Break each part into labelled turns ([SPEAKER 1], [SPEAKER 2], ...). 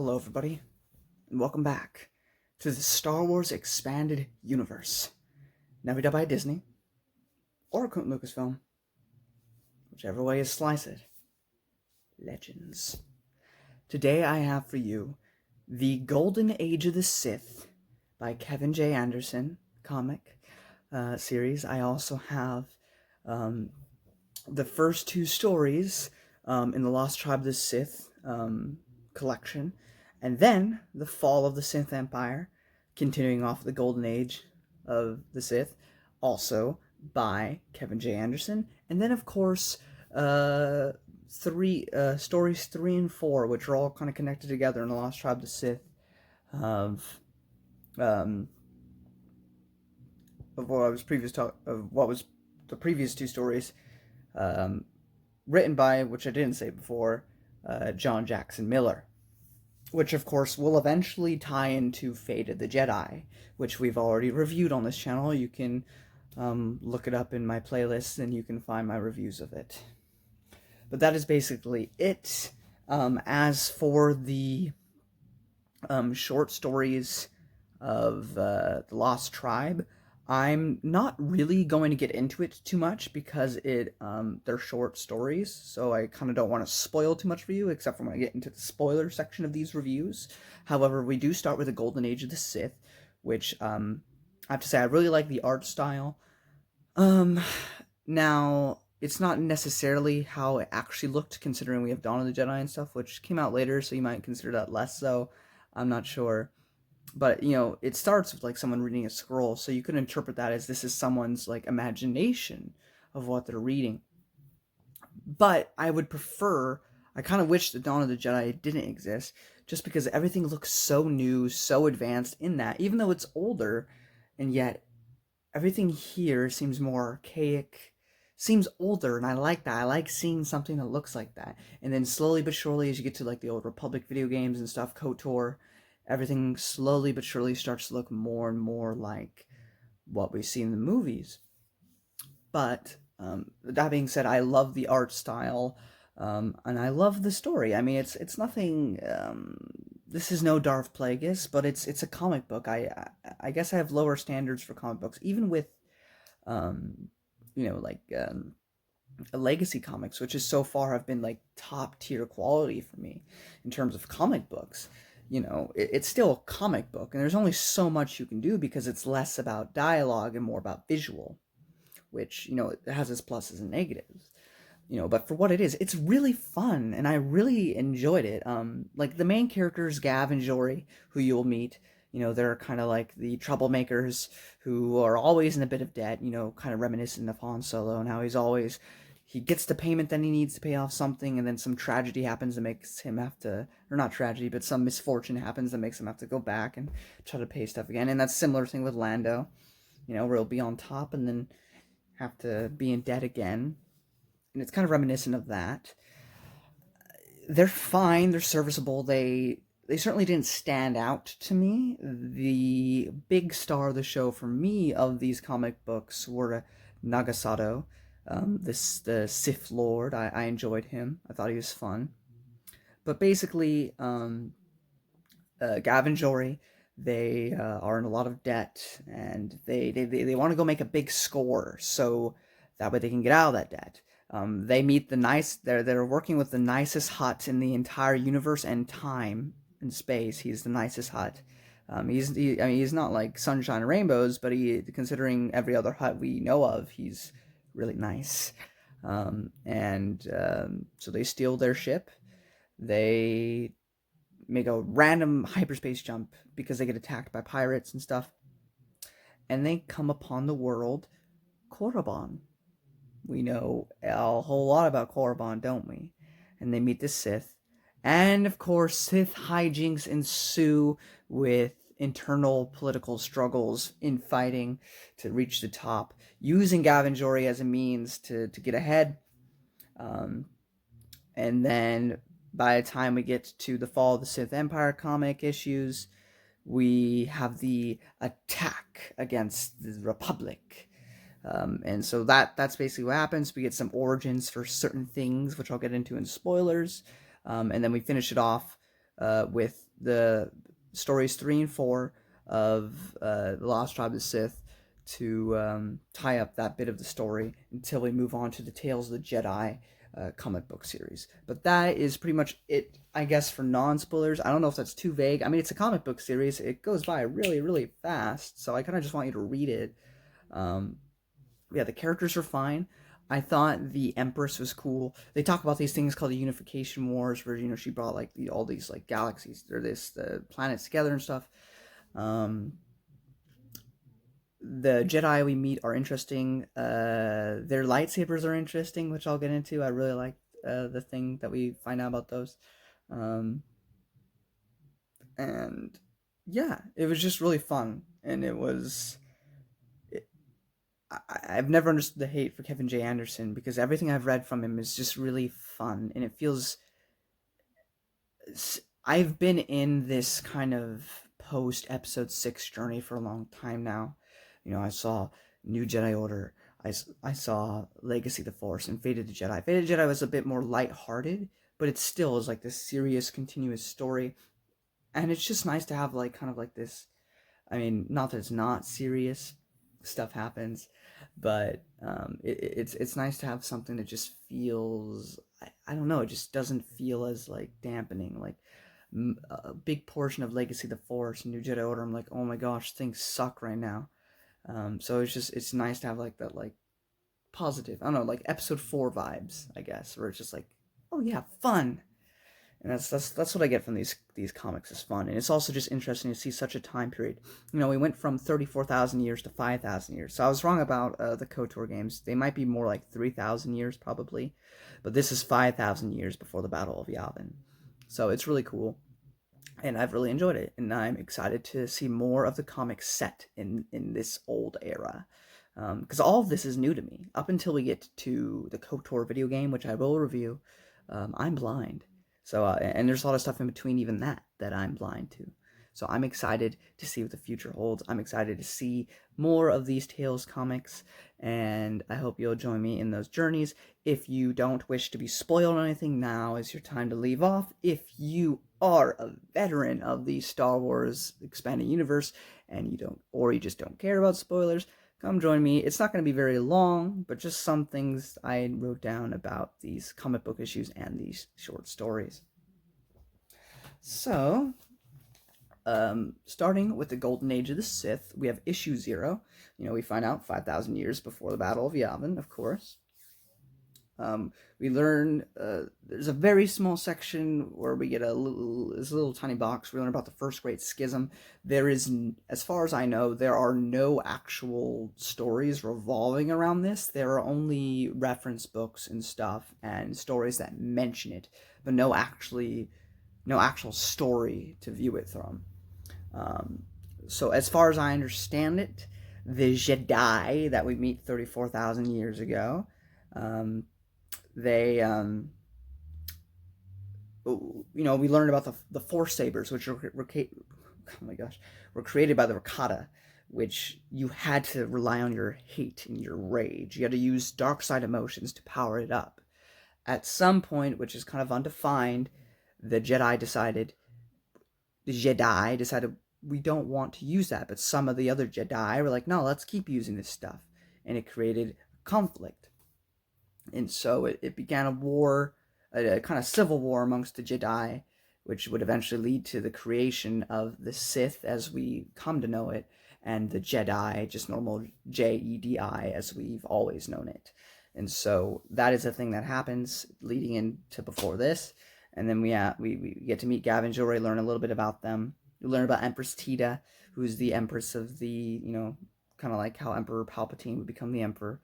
[SPEAKER 1] Hello everybody, and welcome back to the Star Wars Expanded Universe, never done by Disney, or Lucasfilm, whichever way you slice it. Legends. Today I have for you The Golden Age of the Sith by Kevin J. Anderson comic series. I also have the first two stories in the Lost Tribe of the Sith collection, and then The Fall of the Sith Empire, continuing off the Golden Age of the Sith, also by Kevin J. Anderson, and then of course stories 3 and 4, which are all kind of connected together in the Lost Tribe of the Sith, of what was the previous two stories, written by, which I didn't say before, John Jackson Miller, which of course will eventually tie into Fate of the Jedi, which we've already reviewed on this channel. You can look it up in my playlist and you can find my reviews of it. But that is basically it. As for the short stories of the Lost Tribe, I'm not really going to get into it too much because they're short stories, so I kind of don't want to spoil too much for you, except for when I get into the spoiler section of these reviews. However, we do start with the Golden Age of the Sith, which I have to say I really like the art style. Now, it's not necessarily how it actually looked, considering we have Dawn of the Jedi and stuff, which came out later, so you might consider that less so. I'm not sure. But, it starts with, someone reading a scroll, so you could interpret that as this is someone's, imagination of what they're reading. But I would prefer, I kind of wish the Dawn of the Jedi didn't exist, just because everything looks so new, so advanced in that, even though it's older, and yet everything here seems more archaic, seems older, and I like that. I like seeing something that looks like that. And then slowly but surely, as you get to, the Old Republic video games and stuff, KOTOR, everything slowly but surely starts to look more and more like what we see in the movies. But that being said, I love the art style, and I love the story. I mean, it's nothing. This is no Darth Plagueis, but it's a comic book. I guess I have lower standards for comic books, even with legacy comics, which is so far have been top tier quality for me in terms of comic books. It's still a comic book, and there's only so much you can do because it's less about dialogue and more about visual, which, it has its pluses and negatives. But for what it is, it's really fun, and I really enjoyed it. The main characters, Gav and Jory, who you'll meet, they're kind of like the troublemakers who are always in a bit of debt, kind of reminiscent of Han Solo, and how he gets the payment that he needs to pay off something, and then some tragedy happens that makes him have to, or not tragedy, but some misfortune happens that makes him have to go back and try to pay stuff again. And that's a similar thing with Lando, where he'll be on top and then have to be in debt again. And it's kind of reminiscent of that. They're fine, they're serviceable, they certainly didn't stand out to me. The big star of the show for me of these comic books were Nagasato, the Sith Lord. I enjoyed him. I thought he was fun. But basically, Gav and Jory, they are in a lot of debt, and they want to go make a big score, so that way they can get out of that debt. They meet they're working with the nicest Hutt in the entire universe and time and space. He's the nicest Hutt. He's not like sunshine and rainbows, but considering every other Hutt we know of, he's really nice. So they steal their ship. They make a random hyperspace jump because they get attacked by pirates and stuff. And they come upon the world Korriban. We know a whole lot about Korriban, don't we? And they meet the Sith. And of course, Sith hijinks ensue with internal political struggles, infighting to reach the top, using Gav and Jory as a means to get ahead. And then by the time we get to the Fall of the Sith Empire comic issues, we have the attack against the Republic. And so that's basically what happens. We get some origins for certain things, which I'll get into in spoilers. And then we finish it off with the stories 3 and 4 of the Lost Tribe of the Sith to tie up that bit of the story until we move on to the Tales of the Jedi comic book series. But that is pretty much it, I guess, for non-spoilers. I don't know if that's too vague. I mean, it's a comic book series. It goes by really, really fast, so I kind of just want you to read it. Um, yeah, the characters are fine. I thought the Empress was cool. They talk about these things called the Unification Wars, where she brought like all these like galaxies or the planets together and stuff. Um, the Jedi we meet are interesting. Their lightsabers are interesting, which I'll get into. I really like the thing that we find out about those. Um, and yeah, it was just really fun, and it was. I've never understood the hate for Kevin J. Anderson because everything I've read from him is just really fun, and it feels. I've been in this kind of post Episode 6 journey for a long time now. I saw New Jedi Order. I saw Legacy of the Force and Fate of the Jedi. Fate of the Jedi was a bit more lighthearted, but it still is like this serious, continuous story. And it's just nice to have like kind of like this. I mean, not that it's not serious, stuff happens, but it's nice to have something that just feels. I don't know. It just doesn't feel as like dampening. Like a big portion of Legacy of the Force and New Jedi Order, I'm like, oh my gosh, things suck right now. So it's nice to have like that like positive. I don't know, like Episode 4 vibes, I guess, where it's just like, oh yeah, fun. And that's what I get from these comics is fun, and it's also just interesting to see such a time period. We went from 34,000 years to 5,000 years. So I was wrong about the KOTOR games. They might be more like 3,000 years probably, but this is 5,000 years before the Battle of Yavin. So it's really cool, and I've really enjoyed it, and I'm excited to see more of the comics set in this old era. Because all of this is new to me. Up until we get to the KOTOR video game, which I will review, I'm blind. So, and there's a lot of stuff in between even that I'm blind to. So I'm excited to see what the future holds. I'm excited to see more of these Tales comics, and I hope you'll join me in those journeys. If you don't wish to be spoiled on anything, now is your time to leave off. If you are a veteran of the Star Wars expanded universe and you just don't care about spoilers, come join me. It's not going to be very long, but just some things I wrote down about these comic book issues and these short stories. So, starting with the Golden Age of the Sith, we have issue 0. We find out 5,000 years before the Battle of Yavin, of course. We learn there's a very small section where we get a little tiny box. We learn about the first great schism. There is, as far as I know, there are no actual stories revolving around this. There are only reference books and stuff and stories that mention it, but no actual story to view it from. So as far as I understand it, the Jedi that we meet 34,000 years ago, they we learned about the Force sabers, which were created by the Rakata, which you had to rely on your hate and your rage. You had to use dark side emotions to power it up. At some point, which is kind of undefined, the Jedi decided we don't want to use that, but some of the other Jedi were like, no, let's keep using this stuff, and it created conflict. And so it began a war, a kind of civil war amongst the Jedi, which would eventually lead to the creation of the Sith as we come to know it, and the Jedi, just normal Jedi as we've always known it. And so that is a thing that happens leading into before this. And then we get to meet Gavin Jory, learn a little bit about them. We learn about Empress Tita, who's the Empress of the, kind of like how Emperor Palpatine would become the Emperor.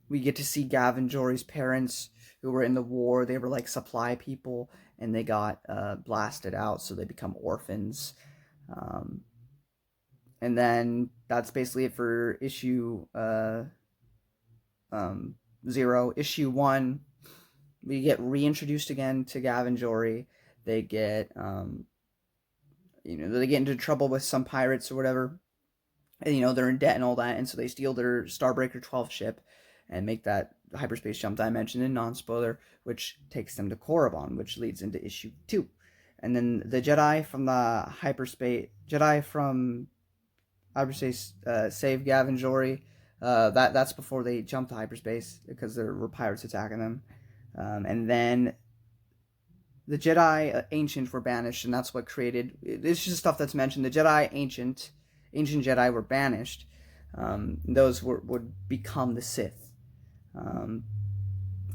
[SPEAKER 1] We get to see Gavin Jory's parents, who were in the war. They were like supply people, and they got blasted out, so they become orphans. And then that's basically it for issue 0. Issue 1, we get reintroduced again to Gavin Jory. They get they get into trouble with some pirates or whatever, and they're in debt and all that, and so they steal their Starbreaker 12 ship and make that hyperspace jump that I mentioned in non-spoiler, which takes them to Korriban, which leads into issue 2. And then the Jedi from hyperspace save Gavin Jory. That's before they jump to hyperspace because there were pirates attacking them. And then the Jedi ancient were banished, and that's what created. This is just stuff that's mentioned. The Jedi ancient Jedi were banished. Those would become the Sith. And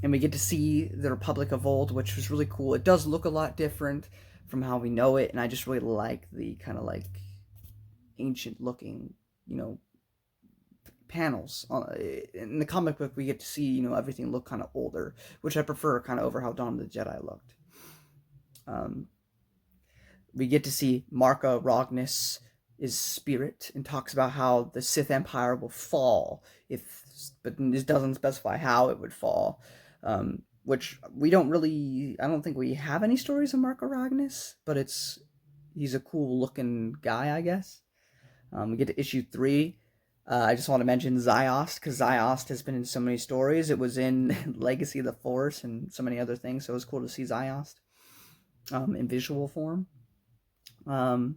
[SPEAKER 1] we get to see the Republic of old, which was really cool. It does look a lot different from how we know it, and I just really like the kind of like ancient looking, panels. In the comic book, we get to see, everything look kind of older, which I prefer kind of over how Dawn of the Jedi looked. We get to see Marka Rognis' spirit and talks about how the Sith Empire will fall, but it doesn't specify how it would fall. Which I don't think we have any stories of Marka Rognis, but he's a cool looking guy, I guess. We get to issue 3. I just want to mention Ziost, because Ziost has been in so many stories. It was in Legacy of the Force and so many other things, so it was cool to see Ziost in visual form. Even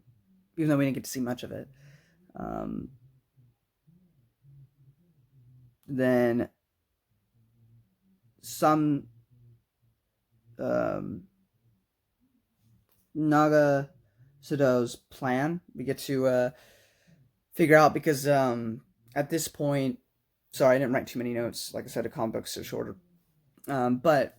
[SPEAKER 1] though we didn't get to see much of it. Then some Nagasato's plan we get to figure out, because at this point, sorry, I didn't write too many notes. Like I said, the comic books are shorter. But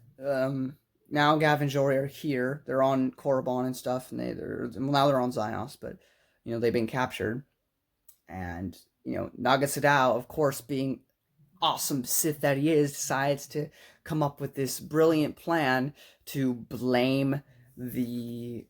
[SPEAKER 1] now Gavin and Jory are here. They're on Korriban and stuff, and now they're on Ziost, but they've been captured. And Nagasato, of course, being awesome Sith that he is, decides to come up with this brilliant plan to blame the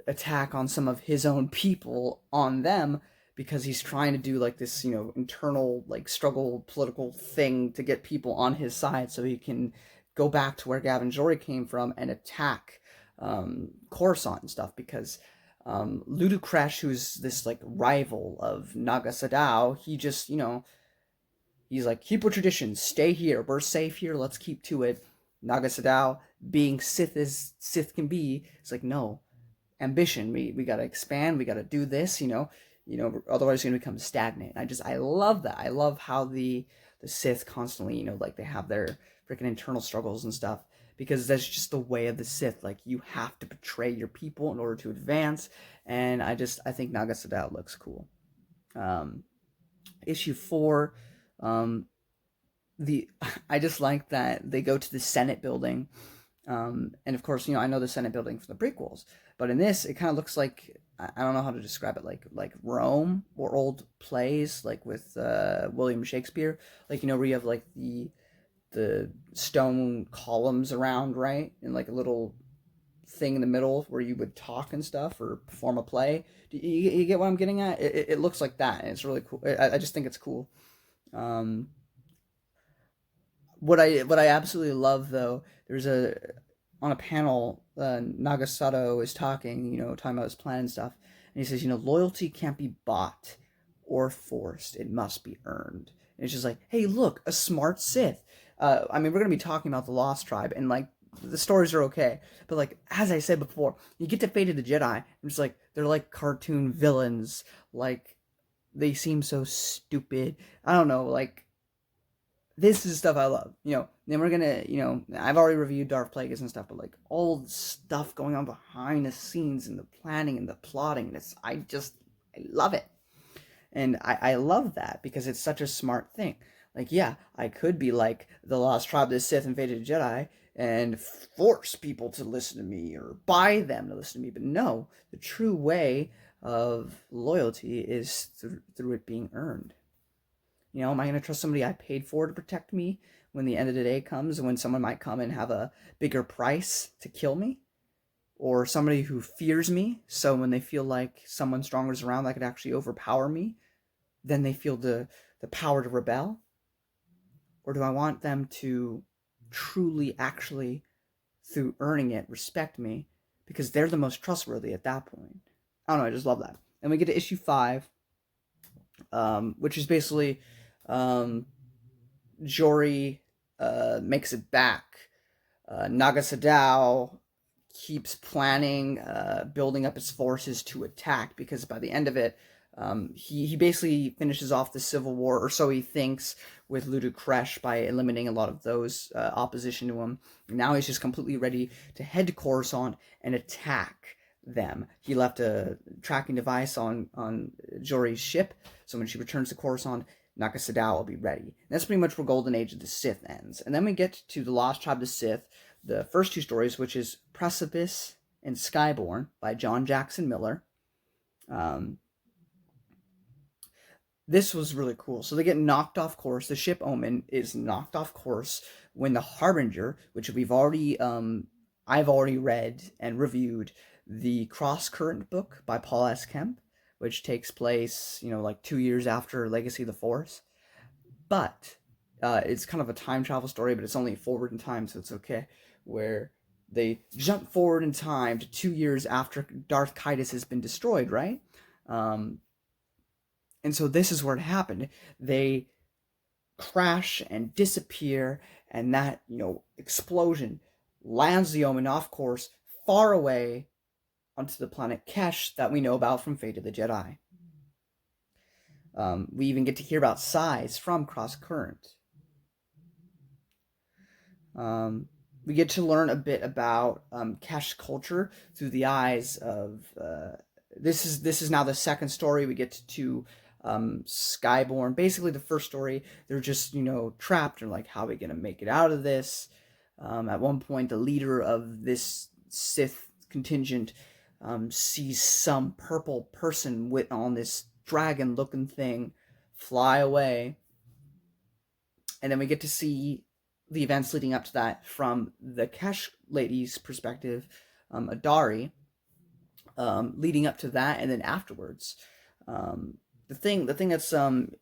[SPEAKER 1] attack on some of his own people on them, because he's trying to do like this, internal like struggle political thing to get people on his side so he can go back to where Gavin Jory came from and attack Coruscant and stuff, because Ludacrash, who's this like rival of Nagasato, he just, he's like, keep with traditions, stay here, we're safe here, let's keep to it. Nagasato, being Sith as Sith can be, it's like, no, ambition, we gotta expand, we gotta do this, otherwise it's gonna become stagnant. I love that. I love how the Sith constantly, like they have their freaking internal struggles and stuff, because that's just the way of the Sith. Like, you have to betray your people in order to advance, and I think Nagasato looks cool. Issue 4, I just like that they go to the Senate building, and of course, I know the Senate building from the prequels, but in this, it kind of looks like, I don't know how to describe it, like Rome or old plays, like with William Shakespeare, like where you have like the stone columns around, right, and like a little thing in the middle where you would talk and stuff or perform a play. You get what I'm getting at? It looks like that, and it's really cool. I just think it's cool. What I absolutely love, though, there's on a panel, Nagasato is talking about his plan and stuff, and he says, loyalty can't be bought or forced; it must be earned. And it's just like, hey, look, a smart Sith. We're gonna be talking about the Lost Tribe, and like the stories are okay, but like as I said before, you get to Fate of the Jedi, and it's like they're like cartoon villains, like they seem so stupid. I don't know, like. This is stuff I love, Then we're gonna, I've already reviewed Darth Plagueis and stuff, but like all the stuff going on behind the scenes and the planning and the plotting, I love it, and I love that because it's such a smart thing. Like, yeah, I could be like the Lost Tribe, the Sith, and Fate of the Jedi, and force people to listen to me or buy them to listen to me, but no, the true way of loyalty is through it being earned. Am I going to trust somebody I paid for to protect me when the end of the day comes, and when someone might come and have a bigger price to kill me? Or somebody who fears me, so when they feel like someone stronger is around that could actually overpower me, then they feel the power to rebel? Or do I want them to truly, actually, through earning it, respect me, because they're the most trustworthy at that point? I don't know, I just love that. And we get to issue 5, which is basically Jory makes it back. Nagasato keeps planning, building up his forces to attack, because by the end of it, he basically finishes off the civil war, or so he thinks, with Ludacresh by eliminating a lot of those opposition to him. Now he's just completely ready to head to Coruscant and attack them. He left a tracking device on Jory's ship, so when she returns to Coruscant, Nagasato will be ready. And that's pretty much where Golden Age of the Sith ends. And then we get to the Lost Tribe of the Sith, the first two stories, which is Preceipe and Skyborn by John Jackson Miller. This was really cool. So they get knocked off course. The ship Omen is knocked off course when the Harbinger, which I've already read and reviewed, the Cross Current book by Paul S. Kemp, which takes place, like 2 years after Legacy of the Force. But it's kind of a time travel story, but it's only forward in time, so it's okay. Where they jump forward in time to 2 years after Darth Caedus has been destroyed, right? And so this is where it happened. They crash and disappear, and that, explosion lands the Omen off course, far away onto the planet Kesh that we know about from Fate of the Jedi. We even get to hear about Size from Cross Current. We get to learn a bit about Kesh culture through the eyes of... This is now the second story. We get to Skyborn. Basically, the first story, they're just, trapped, and like, how are we going to make it out of this? At one point, the leader of this Sith contingent sees some purple person on this dragon-looking thing fly away. And then we get to see the events leading up to that from the Kesh lady's perspective, Adari, leading up to that, and then afterwards. The thing that's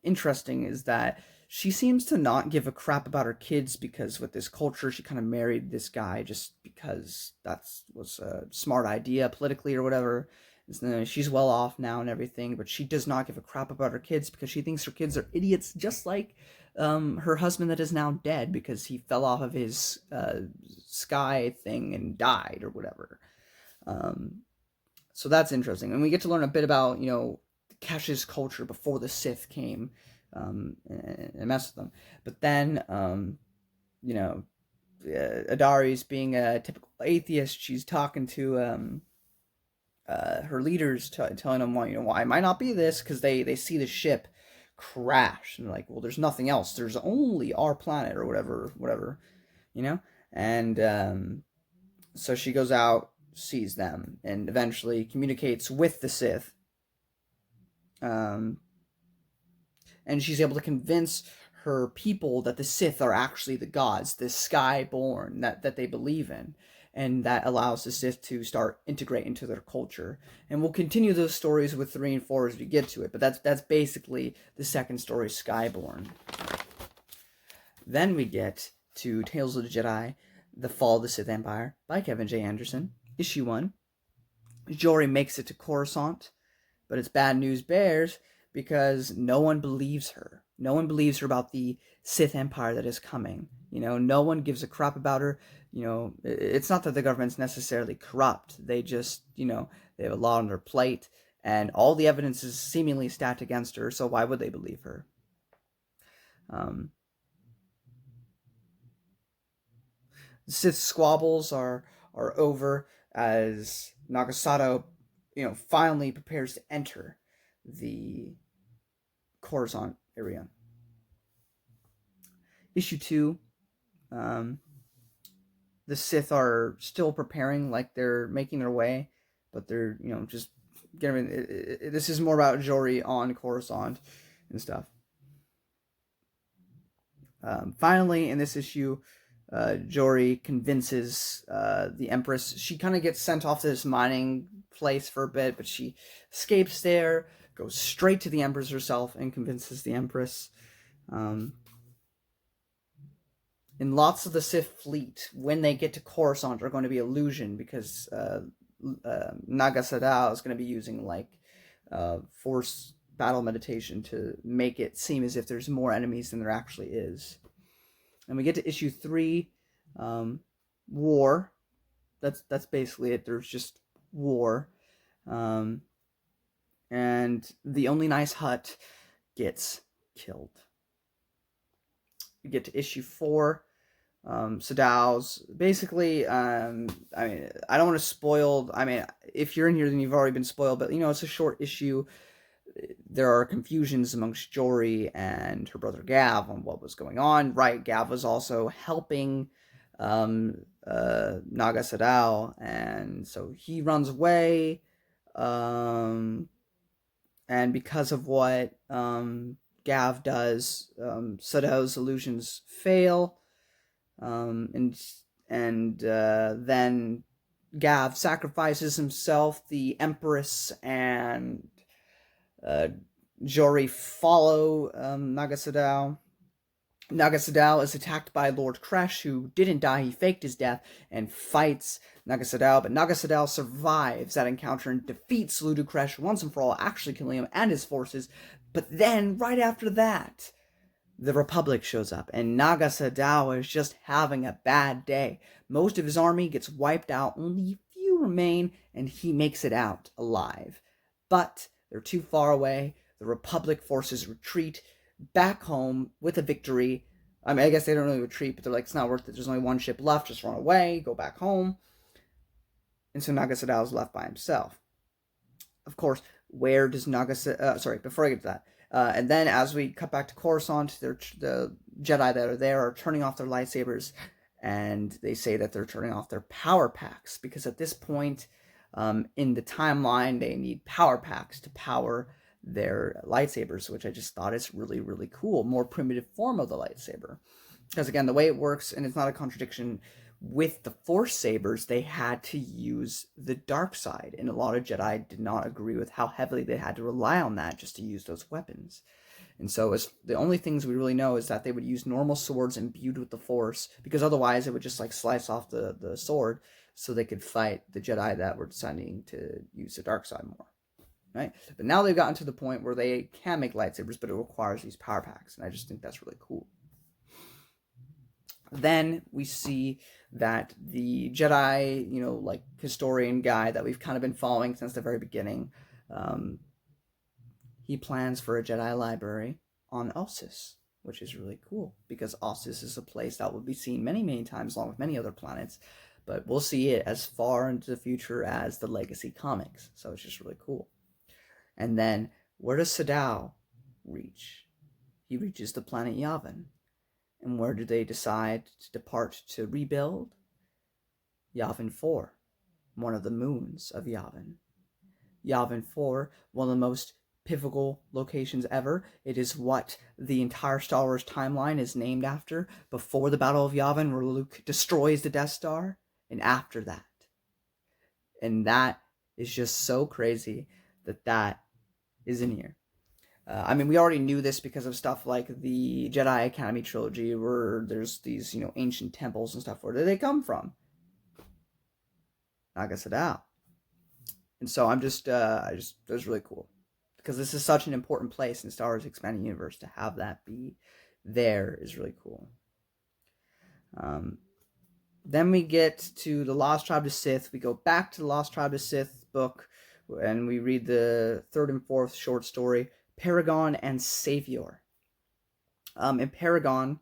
[SPEAKER 1] interesting is that she seems to not give a crap about her kids, because with this culture, she kind of married this guy just because that was a smart idea politically or whatever. She's well off now and everything, but she does not give a crap about her kids because she thinks her kids are idiots, just like her husband that is now dead because he fell off of his sky thing and died or whatever. So that's interesting. And we get to learn a bit about, Kesh's culture before the Sith came and messed with them. But then, Adari's being a typical atheist. She's talking to her leaders, telling them why it might not be this, because they see the ship crash and like, well, there's nothing else. There's only our planet or whatever, And so she goes out, sees them, and eventually communicates with the Sith. And she's able to convince her people that the Sith are actually the gods, the Skyborn that they believe in, and that allows the Sith to start integrating into their culture. And we'll continue those stories with 3 and 4 as we get to it, but that's basically the second story, Skyborn. Then we get to Tales of the Jedi, The Fall of the Sith Empire by Kevin J. Anderson, issue 1. Jory makes it to Coruscant, but it's bad news bears because no one believes her. No one believes her about the Sith Empire that is coming. No one gives a crap about her. It's not that the government's necessarily corrupt. They just, they have a lot on their plate, and all the evidence is seemingly stacked against her, so why would they believe her? The Sith squabbles are over as Nagasato, finally prepares to enter the Coruscant area. Issue 2, the Sith are still preparing, like they're making their way, but they're, just getting... This is more about Jory on Coruscant and stuff. Finally, in this issue, Jory convinces the Empress. She kind of gets sent off to this mining place for a bit, but she escapes there, goes straight to the Empress herself, and convinces the Empress. And lots of the Sith fleet, when they get to Coruscant, are going to be illusion, because Nagasato is going to be using force battle meditation to make it seem as if there's more enemies than there actually is. And we get to issue 3, War. That's basically it. There's just war. And the only nice Hutt gets killed. We get to issue 4. Sadow's basically, I mean, I don't want to spoil. I mean, if you're in here, then you've already been spoiled. But it's a short issue. There are confusions amongst Jory and her brother Gav on what was going on. Right, Gav was also helping Nagasato, and so he runs away. And because of what Gav does, Sadow's illusions fail. And then Gav sacrifices himself. The Empress and Jory follow Nagasato. Nagasato is attacked by Lord Kresh, who didn't die. He faked his death and fights Nagasato, but Nagasato survives that encounter and defeats Ludo Kresh once and for all, actually killing him and his forces. But then, right after that, the Republic shows up, and Nagasato is just having a bad day. Most of his army gets wiped out, only a few remain, and he makes it out alive. But they're too far away. The Republic forces retreat back home with a victory. I mean, I guess they don't really retreat, but they're like, it's not worth it. There's only one ship left. Just run away, go back home. And so Nagasato is left by himself. Of course, where does Nagasato... sorry, before I get to that. And then as we cut back to Coruscant, the Jedi that are there are turning off their lightsabers, and they say that they're turning off their power packs, because at this point in the timeline, they need power packs to power their lightsabers, which I just thought is really, really cool. More primitive form of the lightsaber. Because again, the way it works, and it's not a contradiction, with the Force sabers, they had to use the dark side, and a lot of Jedi did not agree with how heavily they had to rely on that just to use those weapons. And so the only things we really know is that they would use normal swords imbued with the Force, because otherwise it would just like slice off the sword, so they could fight the Jedi that were deciding to use the dark side more. Right? But now they've gotten to the point where they can make lightsabers, but it requires these power packs, and I just think that's really cool. Then we see that the Jedi, like historian guy that we've kind of been following since the very beginning, he plans for a Jedi library on Ossus, which is really cool, because Ossus is a place that will be seen many, many times along with many other planets, but we'll see it as far into the future as the Legacy comics, so it's just really cool. And then, where does Sadow reach? He reaches the planet Yavin. And where do they decide to depart to rebuild? Yavin 4, one of the moons of Yavin. Yavin 4, one of the most pivotal locations ever. It is what the entire Star Wars timeline is named after, before the Battle of Yavin, where Luke destroys the Death Star, and after that. And that is just so crazy that is in here. I mean, we already knew this because of stuff like the Jedi Academy trilogy, where there's these, ancient temples and stuff. Where do they come from? Nagasato. And so it was really cool, because this is such an important place in Star Wars Expanded Universe. To have that be there is really cool. Then we get to the Lost Tribe of Sith. We go back to the Lost Tribe of Sith book, and we read the 3rd and 4th short story, Paragon and Savior. In Paragon,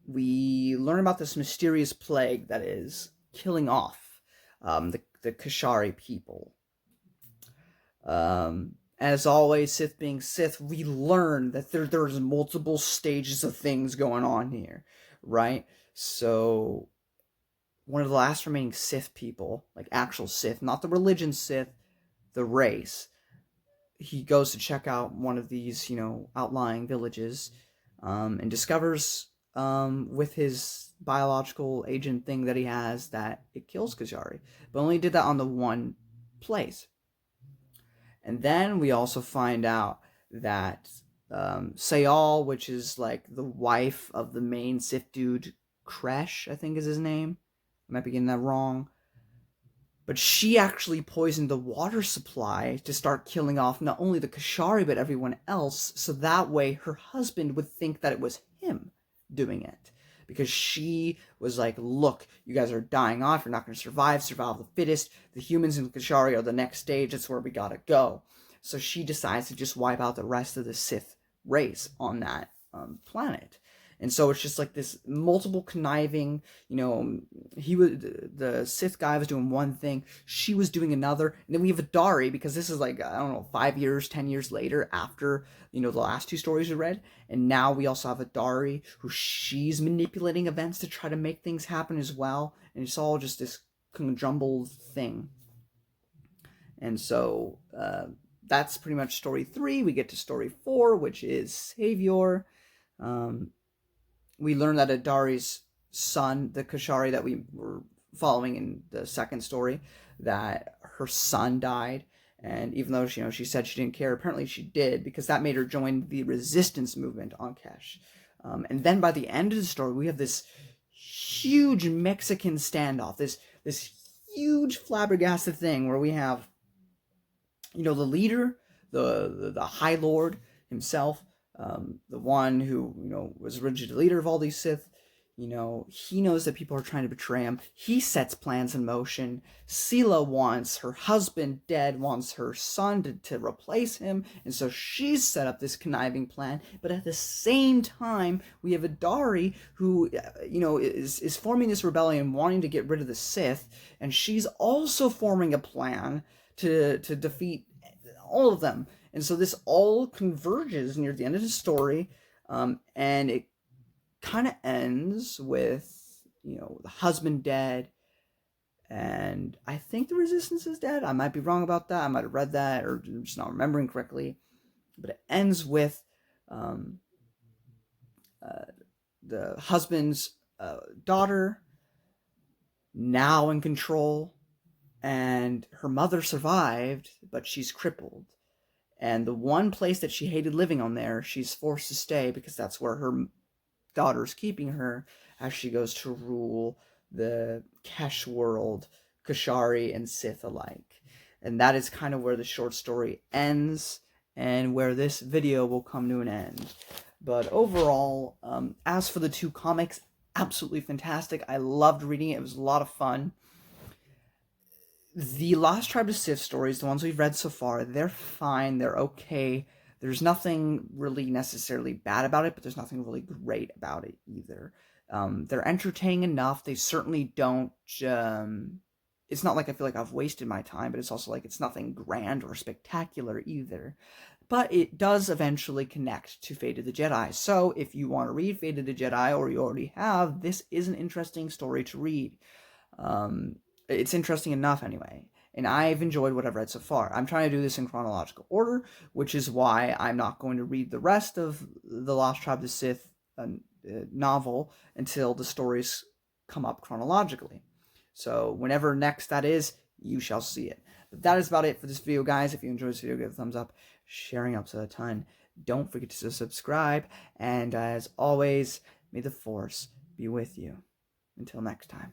[SPEAKER 1] we learn about this mysterious plague that is killing off the Kashari people. As always, Sith being Sith, we learn that there's multiple stages of things going on here, right? So, one of the last remaining Sith people, like actual Sith, not the religion Sith, the race, he goes to check out one of these, outlying villages, and discovers, with his biological agent thing that he has, that it kills Kashari. But only did that on the one place. And then we also find out that Sayal, which is like the wife of the main Sith dude, Kresh, I think is his name. I might be getting that wrong. But she actually poisoned the water supply to start killing off not only the Kashari, but everyone else. So that way her husband would think that it was him doing it. Because she was like, look, you guys are dying off. You're not going to survive. Survival of the fittest. The humans and the Kashari are the next stage. That's where we got to go. So she decides to just wipe out the rest of the Sith race on that planet. And so it's just like this multiple conniving, the Sith guy was doing one thing, she was doing another, and then we have a Dari, because this is like, I don't know, 5 years, 10 years later after, the last 2 stories we read, and now we also have a Dari who she's manipulating events to try to make things happen as well, and it's all just this jumbled thing. And so, that's pretty much story 3. We get to story 4, which is Savior. We learn that Adari's son, the Kashari that we were following in the second story, that her son died. And even though she said she didn't care, apparently she did, because that made her join the resistance movement on Kesh. And then by the end of the story, we have this huge Mexican standoff, this huge flabbergasted thing where we have, the leader, the High Lord himself, the one who, was originally the leader of all these Sith, he knows that people are trying to betray him. He sets plans in motion. Sela wants her husband dead, wants her son to replace him, and so she's set up this conniving plan. But at the same time, we have Adari who, is forming this rebellion, wanting to get rid of the Sith, and she's also forming a plan to defeat all of them. And so this all converges near the end of the story, and it kind of ends with, the husband dead, and I think the resistance is dead. I might be wrong about that. I might have read that, or just not remembering correctly. But it ends with the husband's daughter now in control, and her mother survived, but she's crippled. And the one place that she hated living on there, she's forced to stay because that's where her daughter's keeping her as she goes to rule the Kesh world, Kashari and Sith alike. And that is kind of where the short story ends and where this video will come to an end. But overall, as for the 2 comics, absolutely fantastic. I loved reading it. It was a lot of fun. The Lost Tribe of Sith stories, the ones we've read so far, they're fine, they're okay. There's nothing really necessarily bad about it, but there's nothing really great about it either. They're entertaining enough. They certainly don't... it's not like I feel like I've wasted my time, but it's also like it's nothing grand or spectacular either. But it does eventually connect to Fate of the Jedi. So if you want to read Fate of the Jedi, or you already have, this is an interesting story to read. It's interesting enough anyway, and I've enjoyed what I've read so far. I'm trying to do this in chronological order, which is why I'm not going to read the rest of the Lost Tribe of the Sith novel until the stories come up chronologically. So whenever next that is, you shall see it. But that is about it for this video, guys. If you enjoyed this video, give it a thumbs up. Sharing helps a ton. Don't forget to subscribe, and as always, may the Force be with you. Until next time.